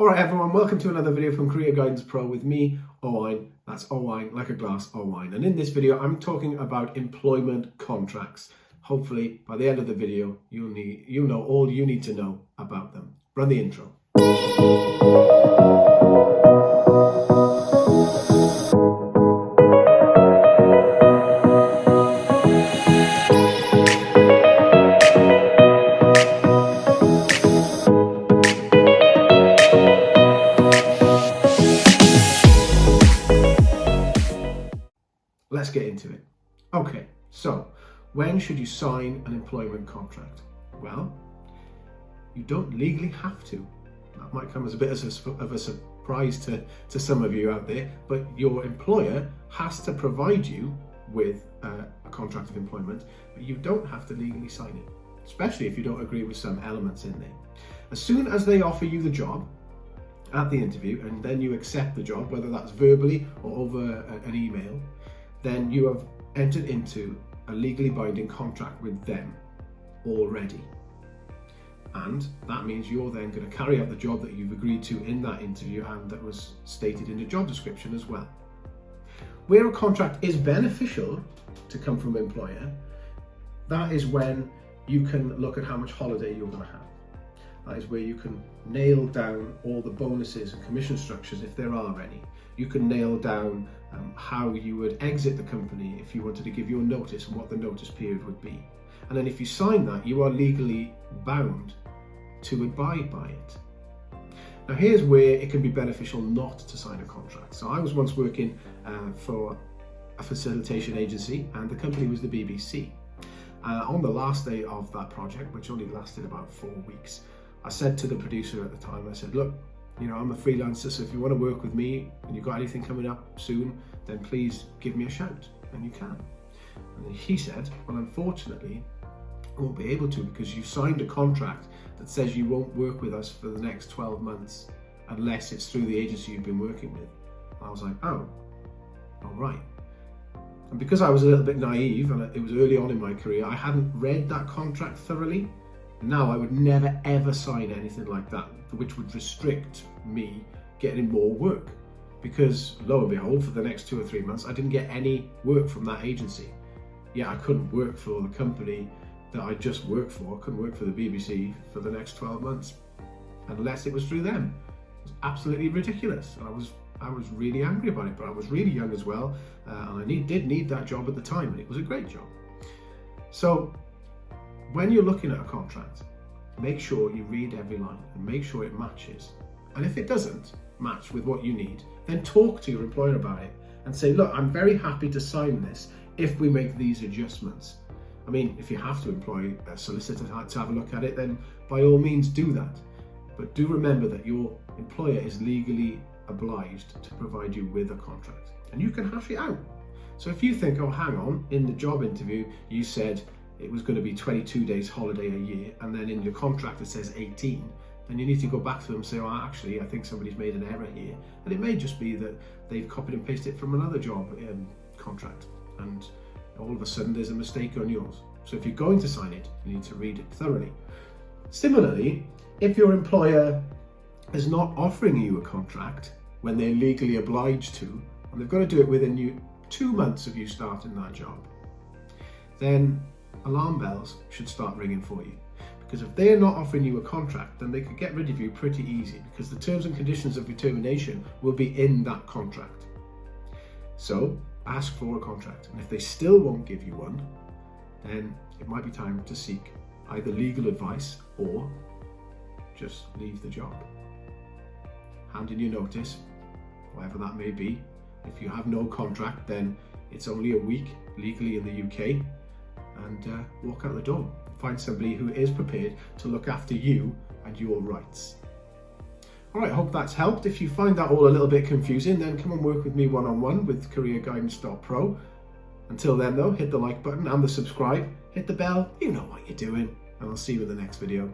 Alright everyone, welcome to another video from Career Guidance Pro with me, Owain. That's Owain, like a glass, Owain. And in this video, I'm talking about employment contracts. Hopefully, by the end of the video, you know all you need to know about them. Run the intro. Let's get into it. Okay, so when should you sign an employment contract? Well, you don't legally have to. That might come as a bit of a surprise to some of you out there, but your employer has to provide you with a contract of employment, but you don't have to legally sign it, especially if you don't agree with some elements in there. As soon as they offer you the job at the interview, and then you accept the job, whether that's verbally or over an email, then you have entered into a legally binding contract with them already. And that means you're then going to carry out the job that you've agreed to in that interview and that was stated in the job description as well. Where a contract is beneficial to come from an employer, that is when you can look at how much holiday you're going to have. That is where you can nail down all the bonuses and commission structures if there are any. You can nail down how you would exit the company if you wanted to give your notice and what the notice period would be. And then if you sign that, you are legally bound to abide by it. Now here's where it can be beneficial not to sign a contract. So I was once working for a facilitation agency, and the company was the BBC. On the last day of that project, which only lasted about 4 weeks, I said to the producer at the time, I said, look, I'm a freelancer, so if you want to work with me and you've got anything coming up soon, then please give me a shout, and you can. And he said, well, unfortunately, I won't be able to because you signed a contract that says you won't work with us for the next 12 months unless it's through the agency you've been working with. And I was like, oh, all right. And because I was a little bit naive and it was early on in my career, I hadn't read that contract thoroughly. Now I would never ever sign anything like that, which would restrict me getting more work, because lo and behold, for the next 2 or 3 months, I didn't get any work from that agency. Yeah, I couldn't work for the company that I just worked for. I couldn't work for the BBC for the next 12 months unless it was through them. It was absolutely ridiculous. And I was really angry about it, but I was really young as well, and I did need that job at the time, and it was a great job. So when you're looking at a contract, make sure you read every line and make sure it matches. And if it doesn't match with what you need, then talk to your employer about it and say, look, I'm very happy to sign this if we make these adjustments. I mean, if you have to employ a solicitor to have a look at it, then by all means do that. But do remember that your employer is legally obliged to provide you with a contract, and you can hash it out. So if you think, oh, hang on, in the job interview, you said it was going to be 22 days holiday a year, and then in your contract it says 18, then you need to go back to them and say, oh, actually, I think somebody's made an error here. And it may just be that they've copied and pasted it from another job contract, and all of a sudden there's a mistake on yours. So if you're going to sign it, you need to read it thoroughly. Similarly, if your employer is not offering you a contract when they're legally obliged to, and they've got to do it within 2 months of you starting that job, then alarm bells should start ringing for you. Because if they're not offering you a contract, then they could get rid of you pretty easy, because the terms and conditions of your termination will be in that contract. So ask for a contract, and if they still won't give you one, then it might be time to seek either legal advice or just leave the job. Hand in your notice, whatever that may be. If you have no contract, then it's only a week legally in the UK, and walk out the door. Find somebody who is prepared to look after you and your rights. All right, hope that's helped. If you find that all a little bit confusing, then come and work with me one-on-one with careerguidance.pro. Until then though, hit the like button and the subscribe, hit the bell, you know what you're doing, and I'll see you in the next video.